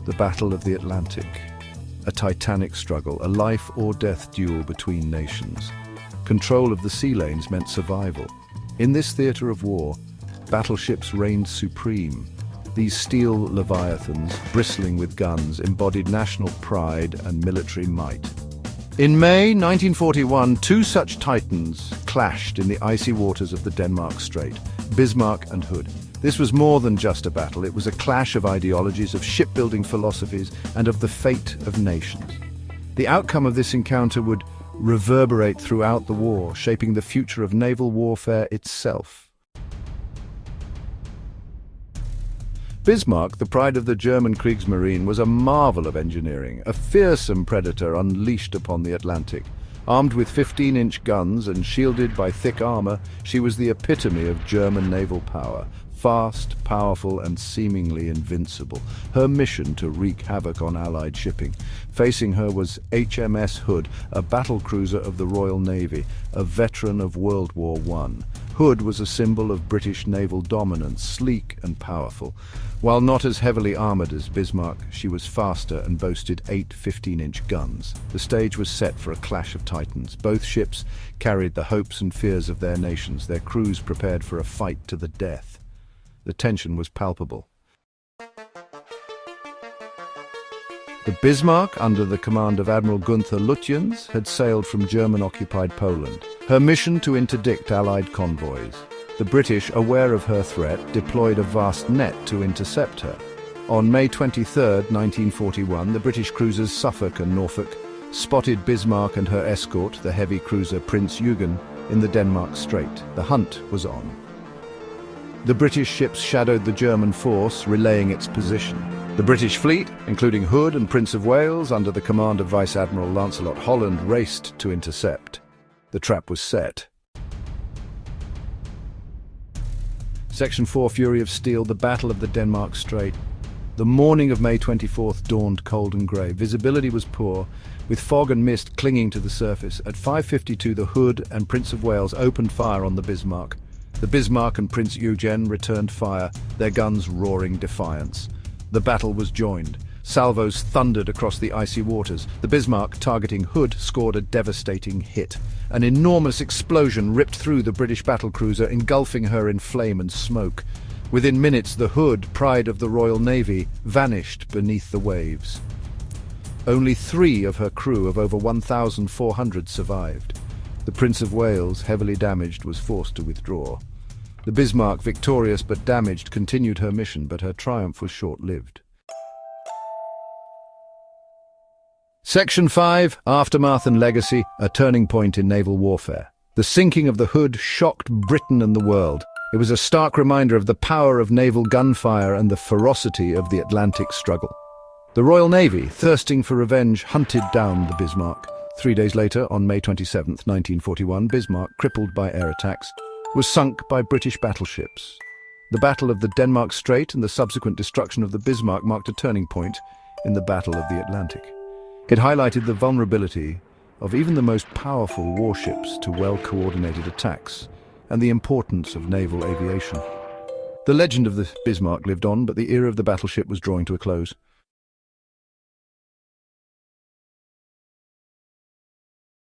The Battle of the Atlantic. A titanic struggle, a life-or-death duel between nations. Control of the sea lanes meant survival. In this theatre of war, battleships reigned supreme. These steel leviathans, bristling with guns, embodied national pride and military might. In May 1941, two such titans clashed in the icy waters of the Denmark Strait, Bismarck and Hood. This was more than just a battle. It was a clash of ideologies, of shipbuilding philosophies, and of the fate of nations. The outcome of this encounter would reverberate throughout the war, shaping the future of naval warfare itself. Bismarck, the pride of the German Kriegsmarine, was a marvel of engineering, a fearsome predator unleashed upon the Atlantic. Armed with 15-inch guns and shielded by thick armor, she was the epitome of German naval power. Fast, powerful, and seemingly invincible. Her mission to wreak havoc on Allied shipping. Facing her was HMS Hood, a battle cruiser of the Royal Navy, a veteran of World War I. Hood was a symbol of British naval dominance, sleek and powerful. While not as heavily armoured as Bismarck, she was faster and boasted 8 15-inch guns. The stage was set for a clash of titans. Both ships carried the hopes and fears of their nations, their crews prepared for a fight to the death. The tension was palpable. The Bismarck, under the command of Admiral Gunther Lutyens, had sailed from German-occupied Poland. Her mission to interdict Allied convoys. The British, aware of her threat, deployed a vast net to intercept her. On May 23, 1941, the British cruisers Suffolk and Norfolk spotted Bismarck and her escort, the heavy cruiser Prince Eugen, in the Denmark Strait. The hunt was on. The British ships shadowed the German force, relaying its position. The British fleet, including Hood and Prince of Wales, under the command of Vice Admiral Lancelot Holland, raced to intercept. The trap was set. Section 4, Fury of Steel, the Battle of the Denmark Strait. The morning of May 24th dawned cold and grey. Visibility was poor, with fog and mist clinging to the surface. At 5:52, the Hood and Prince of Wales opened fire on the Bismarck. The Bismarck and Prince Eugen returned fire, their guns roaring defiance. The battle was joined. Salvos thundered across the icy waters. The Bismarck, targeting Hood, scored a devastating hit. An enormous explosion ripped through the British battlecruiser, engulfing her in flame and smoke. Within minutes, the Hood, pride of the Royal Navy, vanished beneath the waves. Only 3 of her crew of over 1,400 survived. The Prince of Wales, heavily damaged, was forced to withdraw. The Bismarck, victorious but damaged, continued her mission, but her triumph was short-lived. Section 5, Aftermath and Legacy, a turning point in naval warfare. The sinking of the Hood shocked Britain and the world. It was a stark reminder of the power of naval gunfire and the ferocity of the Atlantic struggle. The Royal Navy, thirsting for revenge, hunted down the Bismarck. 3 days later, on May 27, 1941, Bismarck, crippled by air attacks, was sunk by British battleships. The Battle of the Denmark Strait and the subsequent destruction of the Bismarck marked a turning point in the Battle of the Atlantic. It highlighted the vulnerability of even the most powerful warships to well-coordinated attacks and the importance of naval aviation. The legend of the Bismarck lived on, but the era of the battleship was drawing to a close.